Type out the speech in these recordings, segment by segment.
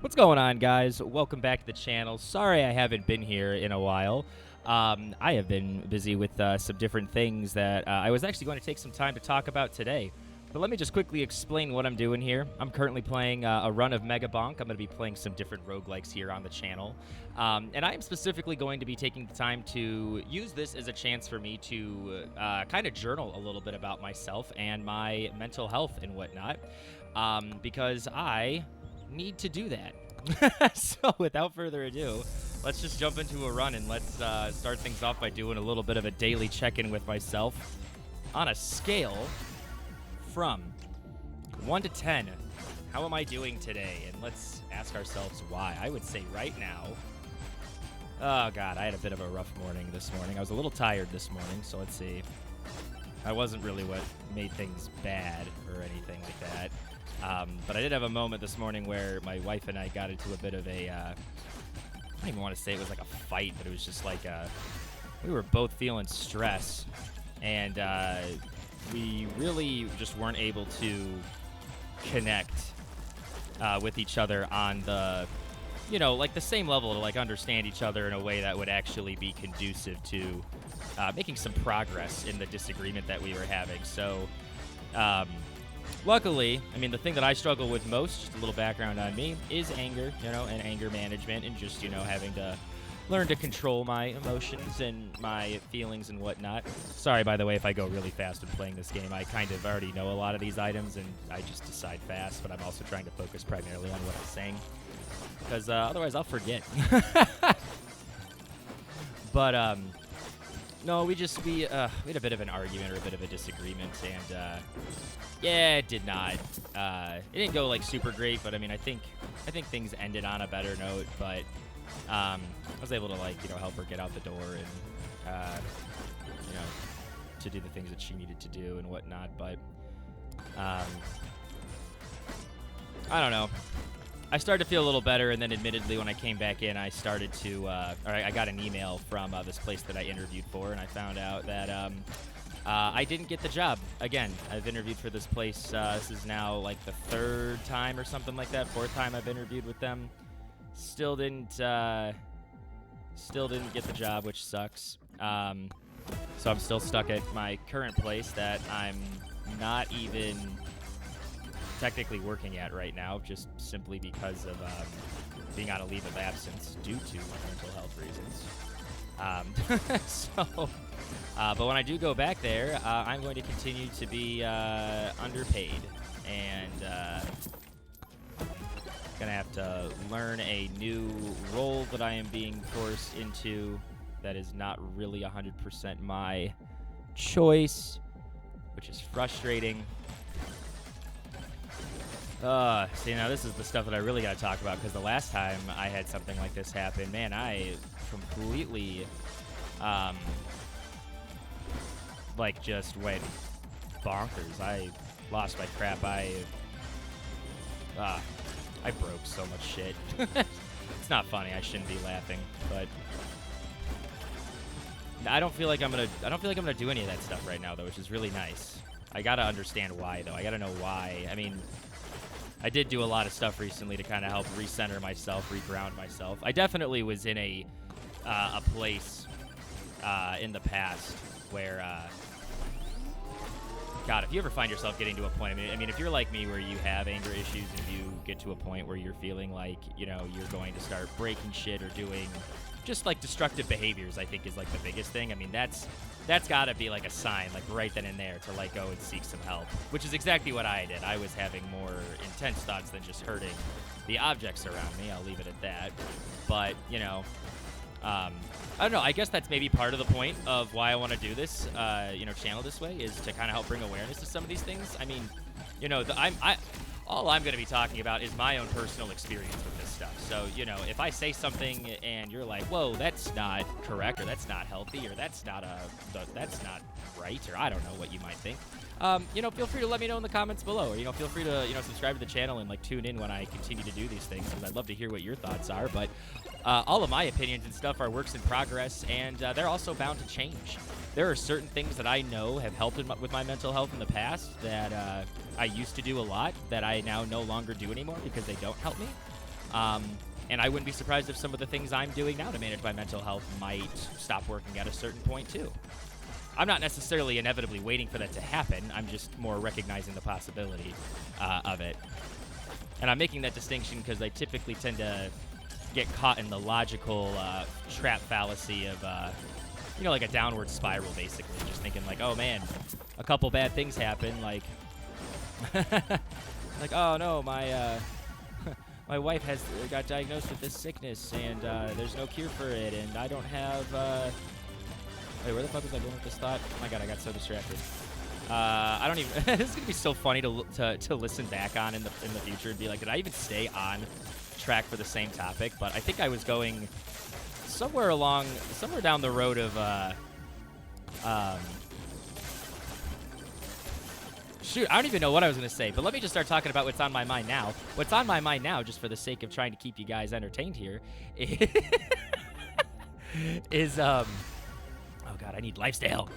What's going on, guys? Welcome back to the channel. Sorry I haven't been here in a while. I have been busy with some different things that I was actually going to take some time to talk about today. But let me just quickly explain what I'm doing here. I'm currently playing a run of Megabonk. I'm going to be playing some different roguelikes here on the channel. And I am specifically going to be taking the time to use this as a chance for me to kind of journal a little bit about myself and my mental health and whatnot. Because I need to do that. So without further ado, let's just jump into a run and let's start things off by doing a little bit of a daily check-in with myself on a scale from 1 to 10. How am I doing today? And let's ask ourselves why. I would say right now, oh god, I had a bit of a rough morning this morning. I was a little tired this morning, so let's see. I wasn't really what made things bad or anything like that. But I did have a moment this morning where my wife and I got into a bit of a, I don't even want to say it was like a fight, but it was just like we were both feeling stress, and we really just weren't able to connect with each other on the, like the same level to like understand each other in a way that would actually be conducive to making some progress in the disagreement that we were having. So, luckily, I mean, the thing that I struggle with most, just a little background on me, is anger, and anger management, and just, having to learn to control my emotions and my feelings and whatnot. Sorry, by the way, if I go really fast in playing this game. I kind of already know a lot of these items, and I just decide fast, but I'm also trying to focus primarily on what I'm saying, because otherwise I'll forget. But, no, we had a bit of an argument or a bit of a disagreement, and yeah, it did not. It didn't go like super great, but I mean, I think things ended on a better note. But I was able to help her get out the door and to do the things that she needed to do and whatnot. But I don't know. I started to feel a little better, and then admittedly, when I came back in, I started to, I got an email from this place that I interviewed for, and I found out that I didn't get the job. Again, I've interviewed for this place. This is now like the third time or something like that, fourth time I've interviewed with them. Still didn't get the job, which sucks. So I'm still stuck at my current place that I'm not even technically working at right now, just simply because of being on a leave of absence due to mental health reasons. But when I do go back there, I'm going to continue to be underpaid, and gonna have to learn a new role that I am being forced into that is not really 100% my choice, which is frustrating. See, now this is the stuff that I really got to talk about, because the last time I had something like this happen, man, I completely, just went bonkers. I lost my crap. I broke so much shit. It's not funny. I shouldn't be laughing, but I don't feel like I'm gonna do any of that stuff right now, though, which is really nice. I gotta understand why, though. I gotta know why. I mean, I did do a lot of stuff recently to kind of help recenter myself, reground myself. I definitely was in a place in the past where, God, if you ever find yourself getting to a point, I mean, if you're like me where you have anger issues and you get to a point where you're feeling like, you're going to start breaking shit or doing just like destructive behaviors, I think is like the biggest thing. I mean, that's got to be like a sign, like right then and there, to like go and seek some help, which is exactly what I did. I was having more intense thoughts than just hurting the objects around me. I'll leave it at that. But, I don't know. I guess that's maybe part of the point of why I want to do this, channel this way, is to kind of help bring awareness to some of these things. I mean, all I'm going to be talking about is my own personal experience with this stuff. So, if I say something and you're like, whoa, that's not correct, or that's not healthy, or that's not right, or I don't know what you might think, feel free to let me know in the comments below, or, feel free to, subscribe to the channel and, tune in when I continue to do these things, because I'd love to hear what your thoughts are. But all of my opinions and stuff are works in progress, and they're also bound to change. There are certain things that I know have helped with my mental health in the past that I used to do a lot that I now no longer do anymore because they don't help me. And I wouldn't be surprised if some of the things I'm doing now to manage my mental health might stop working at a certain point too. I'm not necessarily inevitably waiting for that to happen. I'm just more recognizing the possibility of it. And I'm making that distinction because I typically tend to get caught in the logical trap fallacy of, like a downward spiral, basically. Just thinking like, oh man, a couple bad things happen. Like, like, oh no, my my wife got diagnosed with this sickness, and there's no cure for it, and I don't have. Wait, where the fuck was I going with this thought? Oh my god, I got so distracted. I don't even. This is gonna be so funny to listen back on in the future and be like, did I even stay on track for the same topic? But I think I was going somewhere down the road of shoot, I don't even know what I was going to say, but let me just start talking about what's on my mind now. What's on my mind now, just for the sake of trying to keep you guys entertained here, is oh god, I need lifestyle.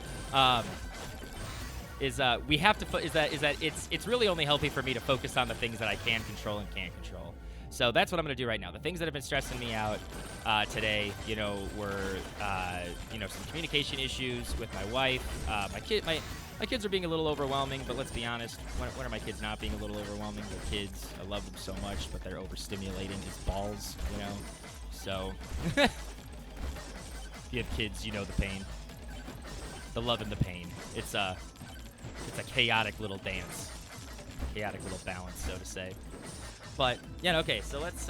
We have to is that it's really only healthy for me to focus on the things that I can control and can't control. So that's what I'm going to do right now. The things that have been stressing me out today, were some communication issues with my wife. My kids are being a little overwhelming, but let's be honest. When are my kids not being a little overwhelming? They're kids. I love them so much, but they're overstimulating as balls, So, if you have kids, you know the pain. The love and the pain. It's a chaotic little dance. Chaotic little balance, so to say. But, yeah, okay, so let's,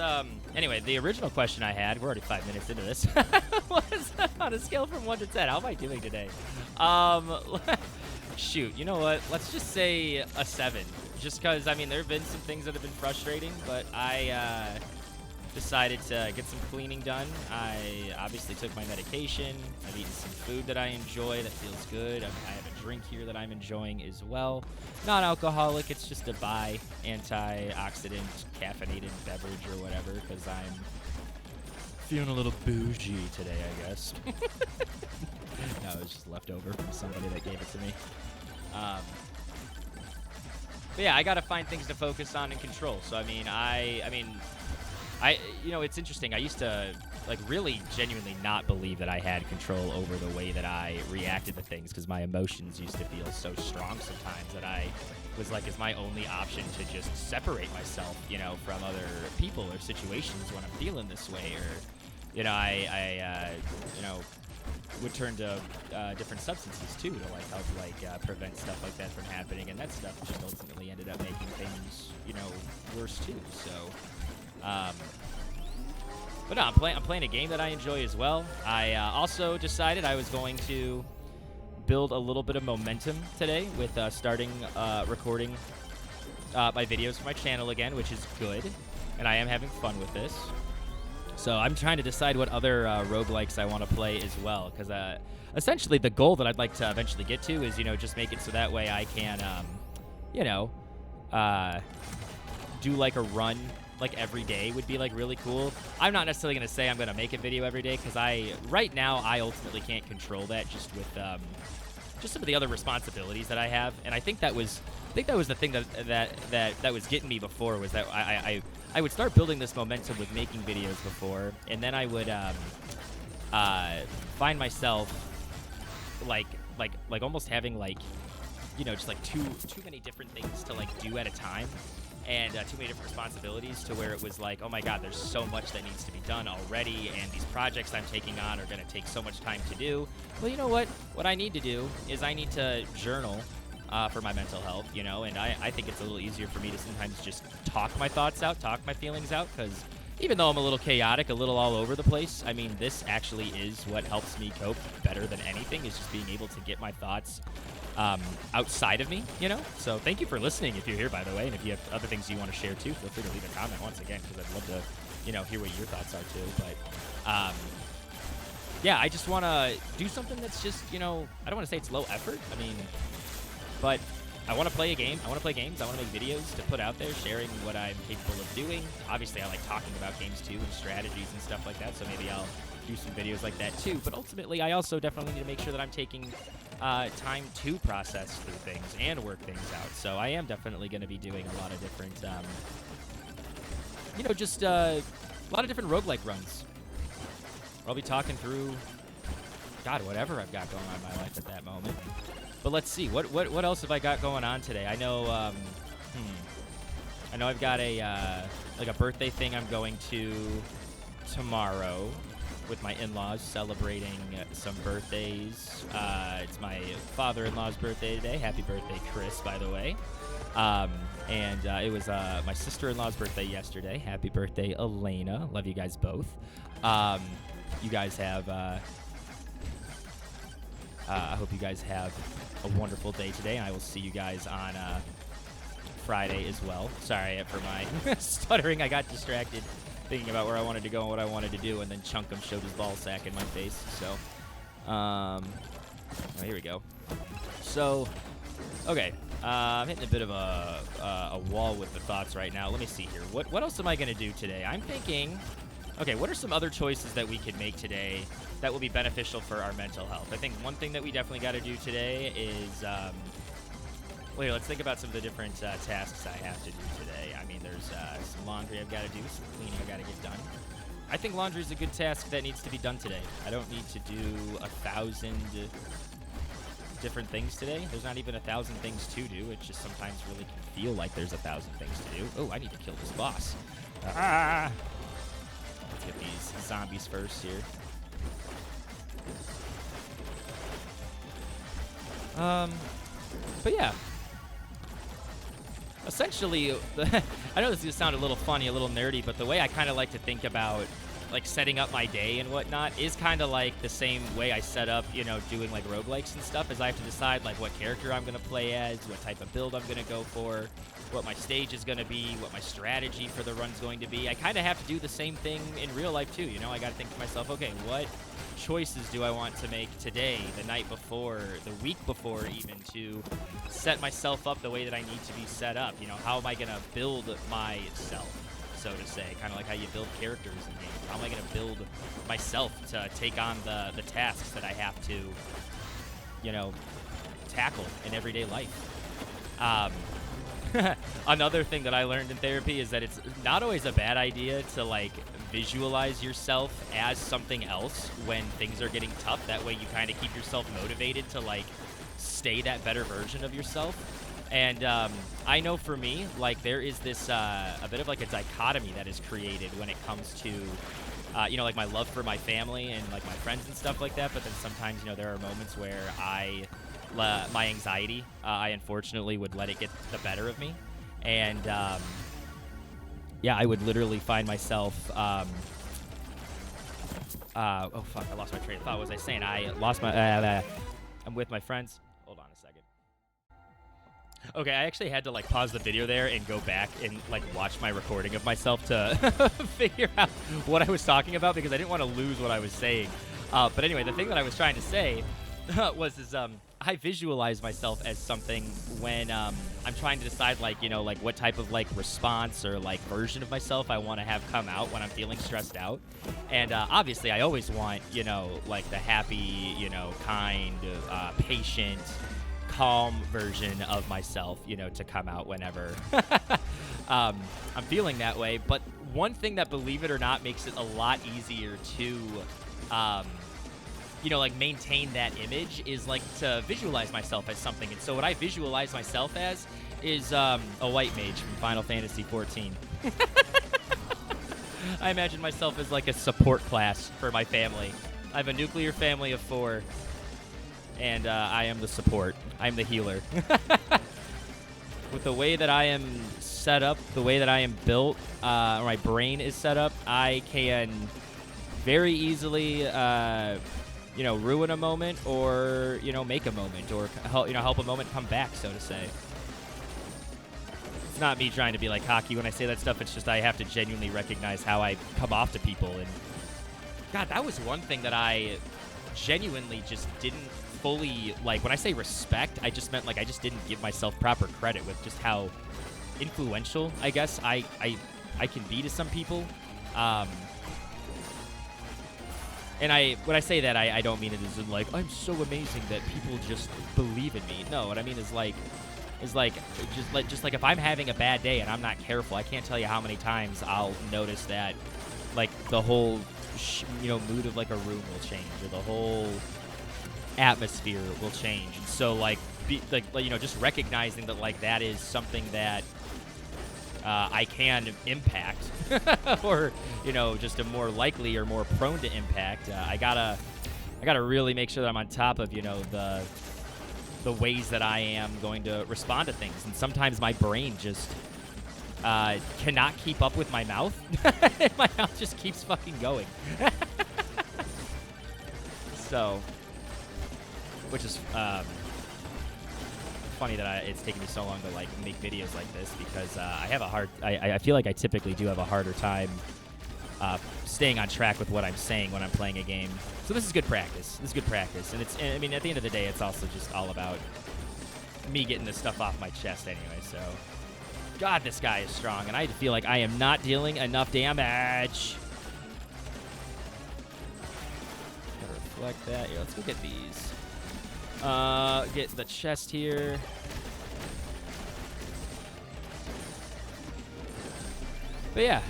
anyway, the original question I had, we're already 5 minutes into this, was on a scale from 1 to 10. How am I doing today? Shoot, you know what? Let's just say a 7. Just because, there have been some things that have been frustrating, but I decided to get some cleaning done. I obviously took my medication. I've eaten some food that I enjoy that feels good. I have a drink here that I'm enjoying as well. Non-alcoholic, it's just a antioxidant, caffeinated beverage or whatever, because I'm feeling a little bougie today, I guess. No, it was just left over from somebody that gave it to me. But yeah, I gotta find things to focus on and control. So it's interesting. I used to really genuinely not believe that I had control over the way that I reacted to things, because my emotions used to feel so strong sometimes that I was like, it's my only option to just separate myself, from other people or situations when I'm feeling this way, or I would turn to different substances too to help prevent stuff like that from happening, and that stuff just ultimately ended up making things worse too. So but no, I'm playing a game that I enjoy as well. I also decided I was going to build a little bit of momentum today with starting recording my videos for my channel again, which is good, and I am having fun with this. So I'm trying to decide what other roguelikes I want to play as well, because essentially the goal that I'd like to eventually get to is, just make it so that way I can, do a run every day would be really cool. I'm not necessarily going to say I'm going to make a video every day, because right now I ultimately can't control that just with just some of the other responsibilities that I have, and I think that was the thing that was getting me before, was that I would start building this momentum with making videos before, and then I would find myself almost having just too many different things to do at a time, and too many different responsibilities, to where it was oh my god, there's so much that needs to be done already, and these projects I'm taking on are going to take so much time to do. Well, you know what I need to do is I need to journal for my mental health, and I think it's a little easier for me to sometimes just talk my thoughts out, talk my feelings out, because even though I'm a little chaotic, a little all over the place, this actually is what helps me cope better than anything, is just being able to get my thoughts outside of me, So thank you for listening if you're here, by the way, and if you have other things you want to share too, feel free to leave a comment once again, because I'd love to, hear what your thoughts are too. But yeah, I just want to do something that's just, I don't want to say it's low effort, but I want to play a game. I want to play games. I want to make videos to put out there, sharing what I'm capable of doing. Obviously, I like talking about games too, and strategies and stuff like that, so maybe I'll do some videos like that too. But ultimately, I also definitely need to make sure that I'm taking time to process through things and work things out. So I am definitely going to be doing a lot of different just a lot of different roguelike runs. I'll be talking through, God, whatever I've got going on in my life at that moment. But let's see, what else have I got going on today? I know, I know I've got a like a birthday thing I'm going to tomorrow with my in-laws, celebrating some birthdays. It's my father-in-law's birthday today. Happy birthday, Chris, by the way. And it was my sister-in-law's birthday yesterday. Happy birthday, Elena. Love you guys both. You guys have, I hope you guys have a wonderful day today. I will see you guys on Friday as well. Sorry for my stuttering. I got distracted thinking about where I wanted to go and what I wanted to do, and then Chunkum showed his ball sack in my face. So, oh, here we go. So, okay. I'm hitting a bit of a wall with the thoughts right now. Let me see here. What else am I going to do today? I'm thinking, okay, what are some other choices that we could make today that will be beneficial for our mental health? I think one thing that we definitely got to do today is, well, here, let's think about some of the different tasks I have to do today. I mean, there's some laundry I've got to do, some cleaning I've got to get done. I think laundry is a good task that needs to be done today. I don't need to do 1,000 different things today. There's not even 1,000 things to do. It just sometimes really can feel like there's 1,000 things to do. Oh, I need to kill this boss. Let's get these zombies first here. But yeah. Essentially, I know this is going to sound a little funny, a little nerdy, but the way I kind of like to think about like setting up my day and whatnot is kind of like the same way I set up, doing like roguelikes and stuff, is I have to decide like what character I'm going to play as, what type of build I'm going to go for, what my stage is going to be, what my strategy for the run's going to be. I kind of have to do the same thing in real life too, I got to think to myself, okay, what choices do I want to make today, the night before, the week before even, to set myself up the way that I need to be set up? How am I going to build myself, so to say, kind of like how you build characters in games. How am I going to build myself to take on the tasks that I have to, tackle in everyday life? Another thing that I learned in therapy is that it's not always a bad idea to like visualize yourself as something else when things are getting tough. That way you kind of keep yourself motivated to like stay that better version of yourself. And I know for me, like, there is this a bit of like a dichotomy that is created when it comes to like my love for my family and like my friends and stuff like that. But then sometimes there are moments where my anxiety, I unfortunately would let it get the better of me. And yeah, I would literally find myself oh fuck, I lost my train of thought. What was I saying? I lost my I'm with my friends. Hold on a second. Okay, I actually had to like pause the video there and go back and like watch my recording of myself to figure out what I was talking about, because I didn't want to lose what I was saying. But anyway, the thing that I was trying to say was I visualize myself as something when I'm trying to decide like what type of like response or like version of myself I want to have come out when I'm feeling stressed out. And obviously I always want like the happy, kind, patient, calm version of myself, to come out whenever I'm feeling that way. But one thing that, believe it or not, makes it a lot easier to like maintain that image is like to visualize myself as something. And so what I visualize myself as is a white mage from Final Fantasy XIV. I imagine myself as like a support class for my family. I have a nuclear family of 4, and I am the support. I'm the healer. With the way that I am set up, the way that I am built, or my brain is set up, I can very easily ruin a moment, or make a moment, or help a moment come back, so to say. It's not me trying to be like cocky when I say that stuff. It's just I have to genuinely recognize how I come off to people. And God, that was one thing that I genuinely just didn't fully, like, when I say respect, I just meant like I just didn't give myself proper credit with just how influential, I guess, I can be to some people. And when I say that, I don't mean it as in like, I'm so amazing that people just believe in me. No, what I mean is like, is like just like if I'm having a bad day and I'm not careful, I can't tell you how many times I'll notice that like the whole mood of like a room will change, or the whole atmosphere will change. And so like just recognizing that like that is something that I can impact or just am more likely or more prone to impact. I gotta really make sure that I'm on top of the ways that I am going to respond to things. And sometimes my brain just cannot keep up with my mouth. My mouth just keeps fucking going. So, which is funny that it's taken me so long to like make videos like this, because I feel like I typically do have a harder time staying on track with what I'm saying when I'm playing a game. So this is good practice. And I mean, at the end of the day, it's also just all about me getting this stuff off my chest anyway. So, God, this guy is strong, and I feel like I am not dealing enough damage. Gotta reflect that. Here, let's go get these. Get the chest here. But yeah,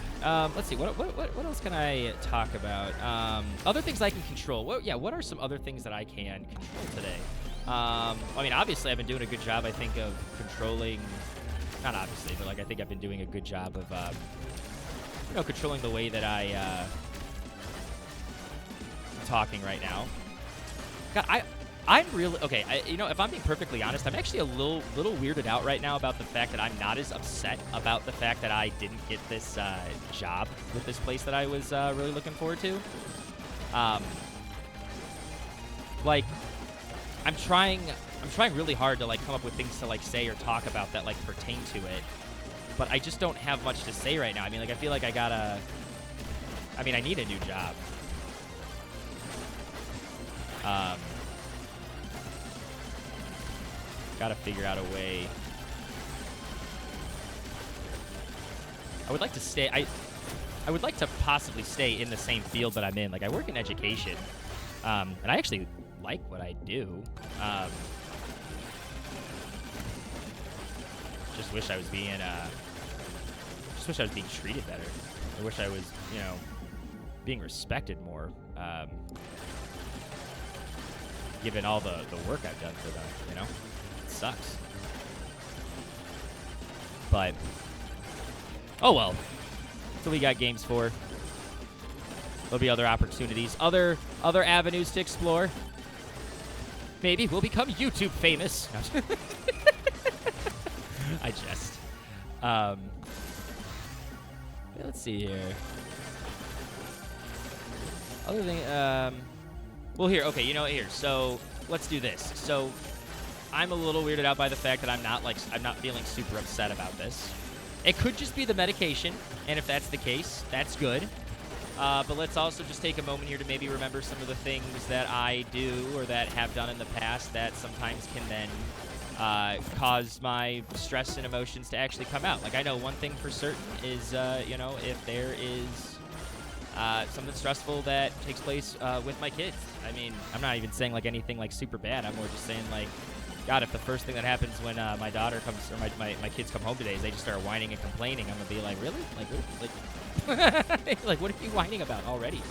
let's see. What else can I talk about? Other things I can control. What are some other things that I can control today? I mean, obviously, I've been doing a good job, I think, of controlling. Not obviously, but like I think I've been doing a good job of, controlling the way that I'm talking right now. God, I'm really okay. If I'm being perfectly honest, I'm actually a little weirded out right now about the fact that I'm not as upset about the fact that I didn't get this job with this place that I was really looking forward to. Like, I'm trying really hard to like come up with things to like say or talk about that like pertain to it, but I just don't have much to say right now. I mean, like I feel like I need a new job. Gotta figure out a way. I would like to stay. I would like to possibly stay in the same field that I'm in. Like I work in education, and I actually like what I do. Just wish I was being treated better. I wish I was, being respected more. Given all the work I've done for them, it sucks. But oh well. That's what we got games for. There'll be other opportunities, other avenues to explore. Maybe we'll become YouTube famous. I jest. Let's see here. Other thing, well here, okay, here. So let's do this. So I'm a little weirded out by the fact that I'm not feeling super upset about this. It could just be the medication, and if that's the case, that's good. But let's also just take a moment here to maybe remember some of the things that I do or that have done in the past that sometimes can then cause my stress and emotions to actually come out. Like, I know one thing for certain is, if there is something stressful that takes place with my kids. I mean, I'm not even saying, like, anything, like, super bad. I'm more just saying, like, God, if the first thing that happens when my daughter comes, or my kids come home today is they just start whining and complaining, I'm going to be like, really? Like, like, what are you whining about already?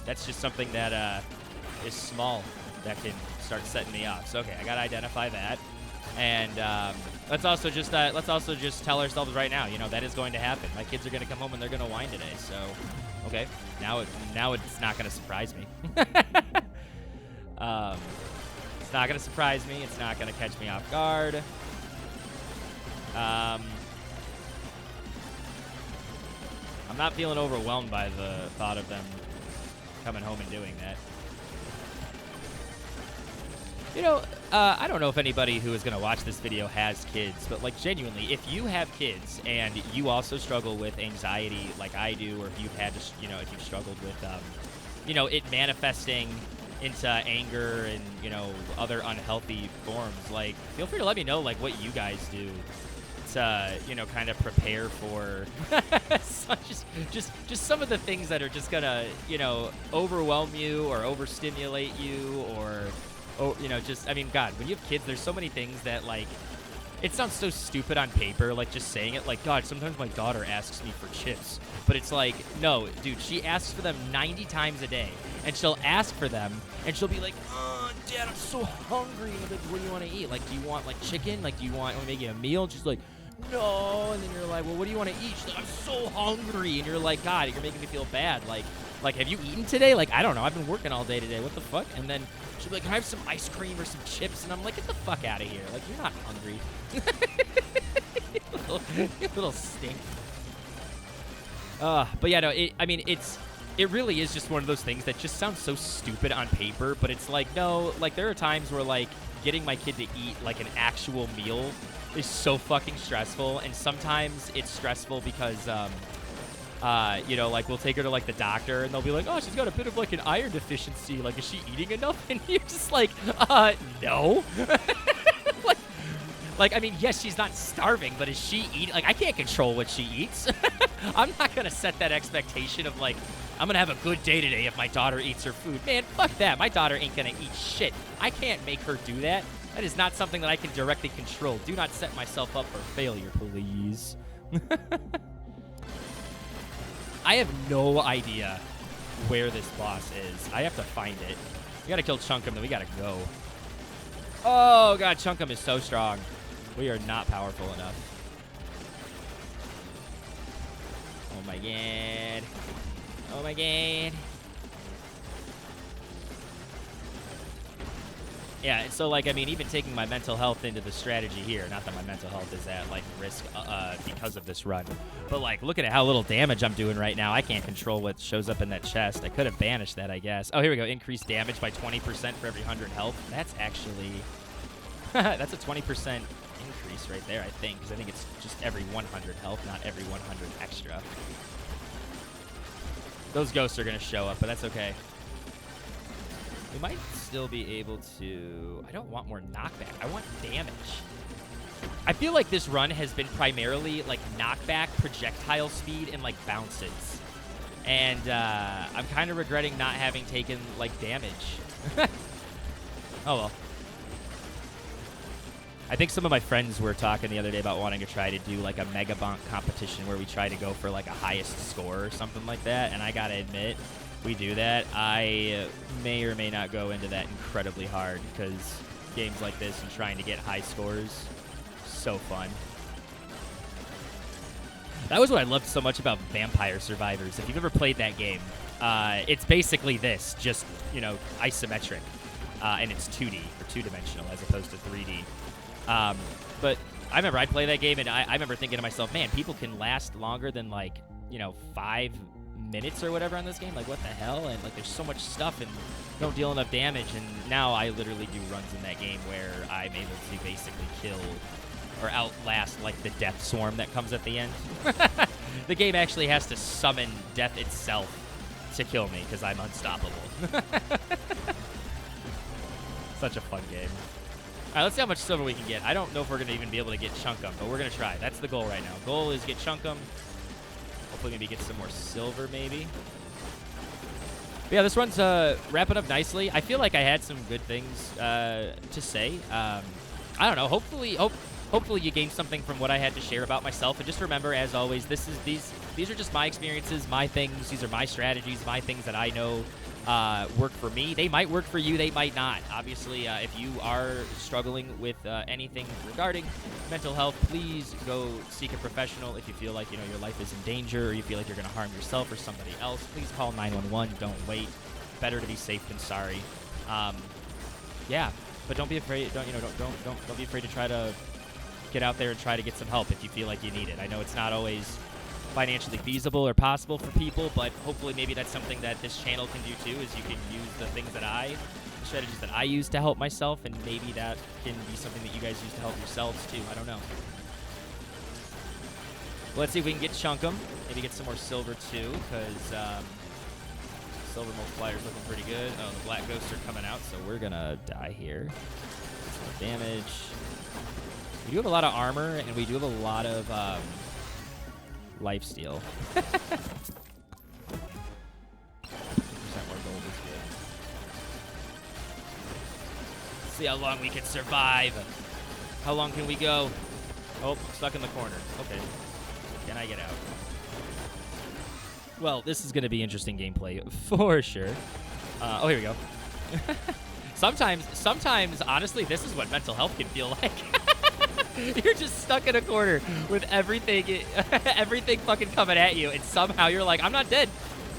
That's just something that is small that can start setting me off. So, okay, I got to identify that. And let's also just tell ourselves right now, that is going to happen. My kids are going to come home and they're going to whine today. So, okay, now it's not going to surprise me. It's not going to surprise me. It's not going to catch me off guard. I'm not feeling overwhelmed by the thought of them coming home and doing that. I don't know if anybody who is going to watch this video has kids, but, like, genuinely, if you have kids and you also struggle with anxiety like I do, or if you've had to, if you've struggled with, it manifesting into anger and, other unhealthy forms, like, feel free to let me know, like, what you guys do to, kind of prepare for just some of the things that are just gonna, overwhelm you or overstimulate you or, I mean, God, when you have kids, there's so many things that, like, it sounds so stupid on paper, like just saying it. Like, God, sometimes my daughter asks me for chips. But it's like, no, dude, she asks for them 90 times a day. And she'll ask for them, and she'll be like, oh, Dad, I'm so hungry. And I'm like, what do you want to eat? Like, do you want, like, chicken? Like, do you want to make you a meal? And she's like, no. And then you're like, well, what do you want to eat? She's like, I'm so hungry. And you're like, God, you're making me feel bad. Like, have you eaten today? Like, I don't know. I've been working all day today. What the fuck? And then she'll be like, can I have some ice cream or some chips? And I'm like, get the fuck out of here. Like, you're not hungry. you little stink. But yeah, no, it really is just one of those things that just sounds so stupid on paper, but it's like, no, like there are times where like getting my kid to eat like an actual meal is so fucking stressful, and sometimes it's stressful because, you know, like we'll take her to like the doctor and they'll be like, oh, she's got a bit of like an iron deficiency, like is she eating enough? And you're just like, no. Like, I mean, yes, she's not starving, but is she eating? Like, I can't control what she eats. I'm not going to set that expectation of, like, I'm going to have a good day today if my daughter eats her food. Man, fuck that. My daughter ain't going to eat shit. I can't make her do that. That is not something that I can directly control. Do not set myself up for failure, please. I have no idea where this boss is. I have to find it. We got to kill Chunkum, then we got to go. Oh, God, Chunkum is so strong. We are not powerful enough. Oh my god. Oh my god. Yeah, so like, I mean, even taking my mental health into the strategy here, not that my mental health is at like risk because of this run, but like, looking at how little damage I'm doing right now, I can't control what shows up in that chest. I could have banished that, I guess. Oh, here we go. Increased damage by 20% for every 100 health. That's actually, that's a 20% increase right there, I think, because I think it's just every 100 health, not every 100 extra. Those ghosts are going to show up, but that's okay. We might still be able to... I don't want more knockback. I want damage. I feel like this run has been primarily like knockback, projectile speed, and like bounces. And I'm kind of regretting not having taken like damage. Oh well. I think some of my friends were talking the other day about wanting to try to do like a Megabonk competition where we try to go for like a highest score or something like that. And I gotta admit, we do that, I may or may not go into that incredibly hard, because games like this and trying to get high scores, so fun. That was what I loved so much about Vampire Survivors. If you've ever played that game, it's basically this, just, you know, isometric, and it's 2D, or two-dimensional, as opposed to 3D. But I remember I'd play that game, and I remember thinking to myself, man, people can last longer than, like, you know, 5 minutes or whatever on this game. Like, what the hell? And, like, there's so much stuff and don't deal enough damage. And now I literally do runs in that game where I'm able to basically kill or outlast, like, the death swarm that comes at the end. The game actually has to summon death itself to kill me because I'm unstoppable. Such a fun game. All right, let's see how much silver we can get. I don't know if we're going to even be able to get Chunkum, but we're going to try. That's the goal right now. Goal is get Chunkum. Hopefully maybe get some more silver, maybe. But yeah, this run's wrapping up nicely. I feel like I had some good things to say. I don't know. Hopefully you gained something from what I had to share about myself. And just remember, as always, these are just my experiences, my things. These are my strategies, my things that I know work for me. They might work for you, they might not. Obviously, if you are struggling with anything regarding mental health, please go seek a professional. If you feel like, you know, your life is in danger, or you feel like you're going to harm yourself or somebody else, please call 911. Don't wait. Better to be safe than sorry. Yeah, but don't be afraid. Don't be afraid to try to get out there and try to get some help if you feel like you need it. I know it's not always financially feasible or possible for people, but hopefully maybe that's something that this channel can do too, is you can use the things that the strategies that I use to help myself, and maybe that can be something that you guys use to help yourselves too. I don't know. Well, let's see if we can get Chunkum. Maybe get some more silver too, because silver multiplier's looking pretty good. Oh, the black ghosts are coming out, so we're gonna die here. Some more damage. We do have a lot of armor, and we do have a lot of lifesteal. 50% more gold is good. Let's see how long we can survive. How long can we go? Oh, stuck in the corner. Okay. Can I get out? Well, this is going to be interesting gameplay for sure. Oh, here we go. Sometimes, honestly, this is what mental health can feel like. You're just stuck in a corner with everything fucking coming at you, and somehow you're like, I'm not dead.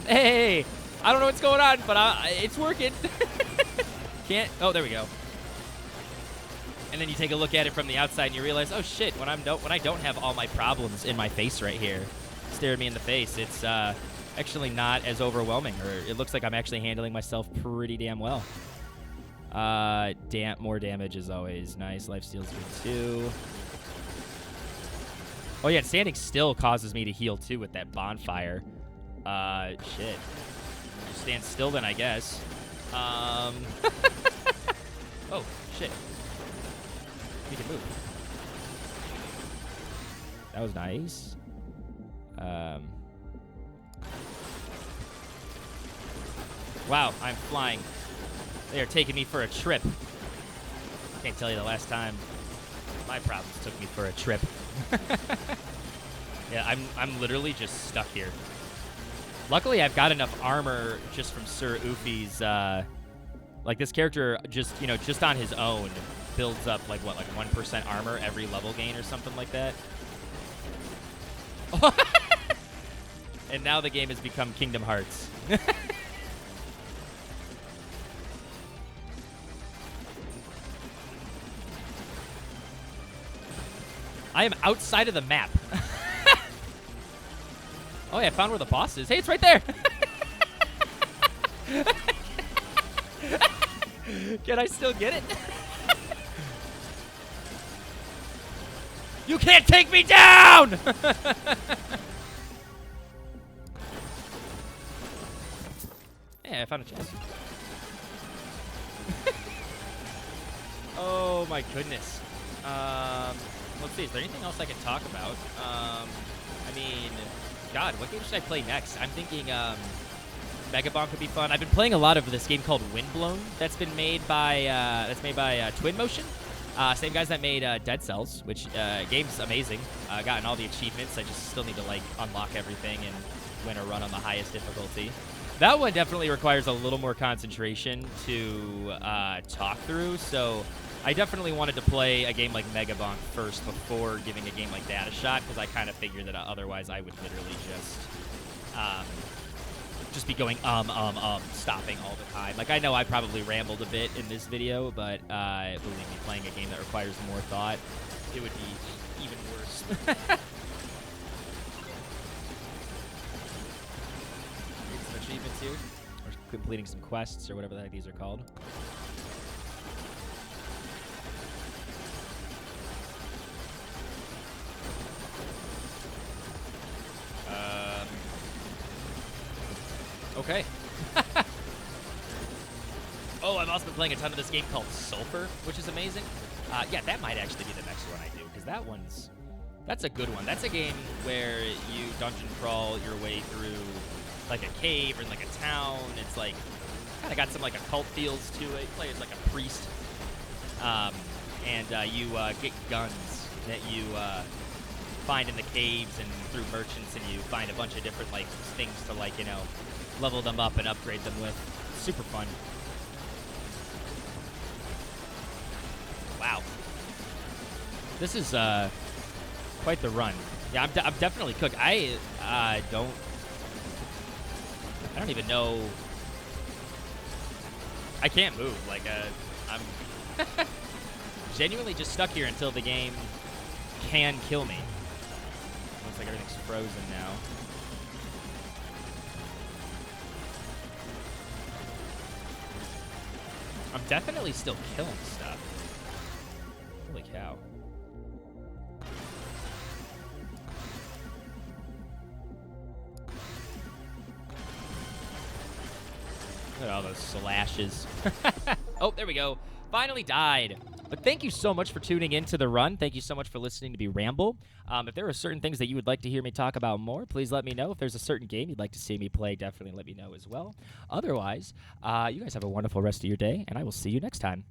Hey, I don't know what's going on, but it's working. Can't. Oh, there we go. And then you take a look at it from the outside, and you realize, oh shit, when I don't have all my problems in my face right here, staring me in the face, it's actually not as overwhelming, or it looks like I'm actually handling myself pretty damn well. More damage as always. Nice. Lifesteal's good too. Oh yeah, standing still causes me to heal too with that bonfire. Shit. Just stand still then, I guess. Oh, shit. We can move. That was nice. Wow, I'm flying. They are taking me for a trip. Can't tell you the last time my problems took me for a trip. Yeah, I'm literally just stuck here. Luckily, I've got enough armor just from Sir Oofy's. Like this character, just on his own, builds up like 1% armor every level gain or something like that. And now the game has become Kingdom Hearts. I am outside of the map. Oh, yeah, I found where the boss is. Hey, it's right there. Can I still get it? You can't take me down! Yeah, I found a chest. Oh, my goodness. Let's see, is there anything else I can talk about? I mean, God, what game should I play next? I'm thinking Megabonk would be fun. I've been playing a lot of this game called Windblown that's been made by Twinmotion. Same guys that made Dead Cells, which game's amazing. Gotten all the achievements. I just still need to like unlock everything and win a run on the highest difficulty. That one definitely requires a little more concentration to talk through, so I definitely wanted to play a game like Megabonk first before giving a game like that a shot, because I kind of figured that otherwise I would literally just be going stopping all the time. Like, I know I probably rambled a bit in this video, but believe me, playing a game that requires more thought, it would be even worse. Some achievements here. Or completing some quests or whatever the heck these are called. Okay. Oh, I've also been playing a ton of this game called Sulphur, which is amazing. Yeah, that might actually be the next one I do, because that's a good one. That's a game where you dungeon crawl your way through like a cave or in like a town. It's like kind of got some like occult feels to it. You play as like a priest, and you get guns that you find in the caves and through merchants, and you find a bunch of different like things to like level them up and upgrade them with. Super fun. Wow. This is quite the run. Yeah, I'm definitely cooked. I don't even know. I can't move. Like, I'm genuinely just stuck here until the game can kill me. Looks like everything's frozen now. I'm definitely still killing stuff. Holy cow. Look at all those slashes. Oh, there we go. Finally died. But thank you so much for tuning into the run. Thank you so much for listening to me ramble. If there are certain things that you would like to hear me talk about more, please let me know. If there's a certain game you'd like to see me play, definitely let me know as well. Otherwise, you guys have a wonderful rest of your day, and I will see you next time.